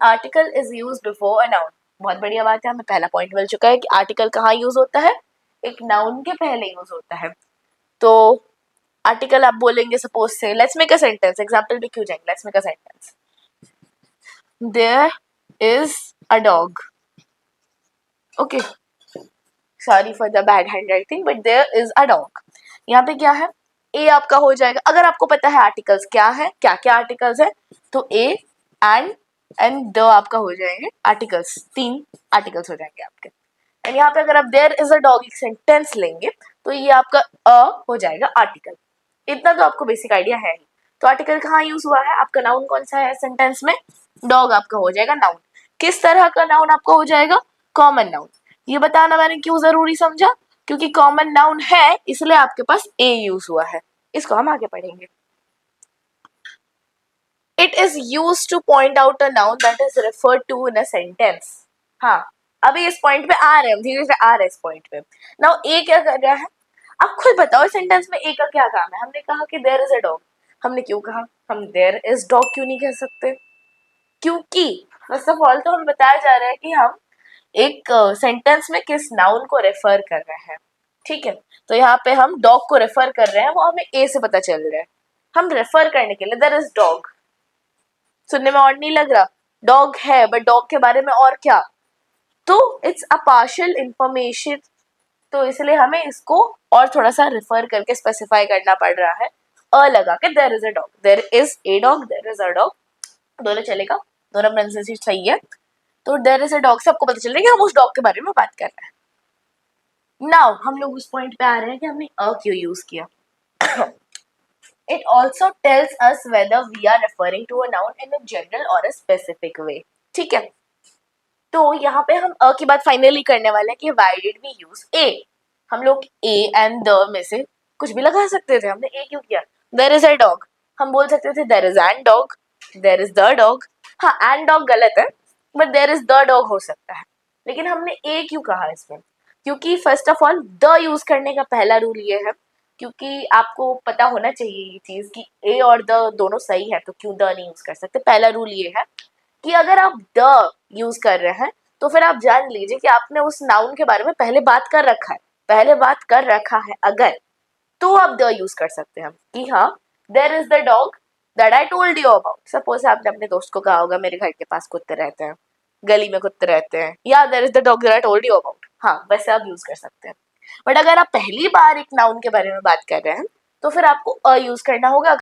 Article is use before a noun. बहुत बढ़िया बात है, हमें पहला पॉइंट मिल चुका है कि आर्टिकल कहाँ यूज होता है, एक नाउन के पहले यूज होता है। तो आर्टिकल आप बोलेंगे सपोज से, let's make a sentence, example पे क्यों जाएंगे, let's make a sentence, there is a dog. Okay, sorry for the bad handwriting, but there is a dog. यहाँ पे क्या है, ए आपका हो जाएगा। अगर आपको पता है आर्टिकल्स क्या है, क्या क्या आर्टिकल्स है, तो ए एंड द आपका हो जाएंगे आर्टिकल्स, 3 आर्टिकल्स हो जाएंगे आपके। एंड यहाँ पे अगर आप देयर इज अ डॉग एक सेंटेंस लेंगे तो ये आपका हो जाएगा आर्टिकल। इतना तो आपको बेसिक आइडिया है ही। तो आर्टिकल कहाँ यूज हुआ है, आपका नाउन कौन सा है सेंटेंस में, डॉग आपका हो जाएगा नाउन। किस तरह का नाउन आपका हो जाएगा, कॉमन नाउन। ये बताना मैंने क्यों जरूरी समझा, क्योंकि कॉमन नाउन है इसलिए आपके पास ए यूज हुआ है। इसको हम आगे पढ़ेंगे। It is use to point out a noun that is referred to in a sentence. हाँ, अभी इस पॉइंट पे आ रहे हैं, धीरे से आ रहे हैं इस पॉइंट पे। नाउ ए क्या कर रहा है, आप खुद बताओ सेंटेंस में ए का क्या काम है। हमने कहा कि देयर इज अ डॉग, हमने क्यों कहा, हम देयर इज डॉग क्यों नहीं कह सकते, क्योंकि फर्स्ट ऑफ ऑल तो हम बताया जा रहा है कि हम एक सेंटेंस में किस नाउन को रेफर कर रहे हैं। ठीक है, तो यहाँ पे हम डॉग को रेफर कर रहे हैं, वो हमें ए से पता चल रहा है। हम रेफर करने के लिए देयर इज डॉग, सुनने में और नहीं लग रहा, डॉग है बट डॉग के बारे में और क्या, तो इट्स अ पार्शियल इंफॉर्मेशन। तो इसलिए हमें इसको और थोड़ा सा रेफर करके स्पेसिफाई करना पड़ रहा है, अ लगा के there is a dog, there is a dog, there is a dog, दोनों चलेगा, दोनों प्रोनाउंसिएशन सही है। तो देयर इज अ डॉग से आपको पता चल रहा है कि हम उस डॉग के बारे में बात कर रहे हैं। नाउ हम लोग उस पॉइंट पे आ रहे हैं कि हमने अ क्यों यूज किया। It also tells us whether we are referring to a noun in a general or a specific way. ठीक है, तो यहाँ पे हम अ की बात फाइनली करने वाले हैं कि why did we use a। हम लोग a and the में से कुछ भी लगा सकते थे, हमने a क्यों किया, there is a dog, हम बोल सकते थे there is an dog, there is the dog। हाँ, and dog गलत है, but there is the dog हो सकता है। लेकिन हमने a क्यों कहा इसमें, क्योंकि first of all the use करने का पहला रूल ये है, क्योंकि आपको पता होना चाहिए ये चीज कि ए और द दोनों सही है, तो क्यों द नहीं यूज कर सकते। पहला रूल ये है कि अगर आप द यूज कर रहे हैं तो फिर आप जान लीजिए कि आपने उस नाउन के बारे में पहले बात कर रखा है, पहले बात कर रखा है अगर, तो आप द यूज कर सकते हैं कि हाँ there is the dog that I told you about. Suppose आपने अपने दोस्त को कहा होगा मेरे घर के पास कुत्ते रहते हैं, गली में कुत्ते रहते हैं, या there is the dog that I told you about. हाँ, वैसे आप यूज कर सकते हैं। बट अगर आप पहली बार एक नाउन के बारे में बात कर रहे हैं तो फिर आपको अ यूज करना होगा।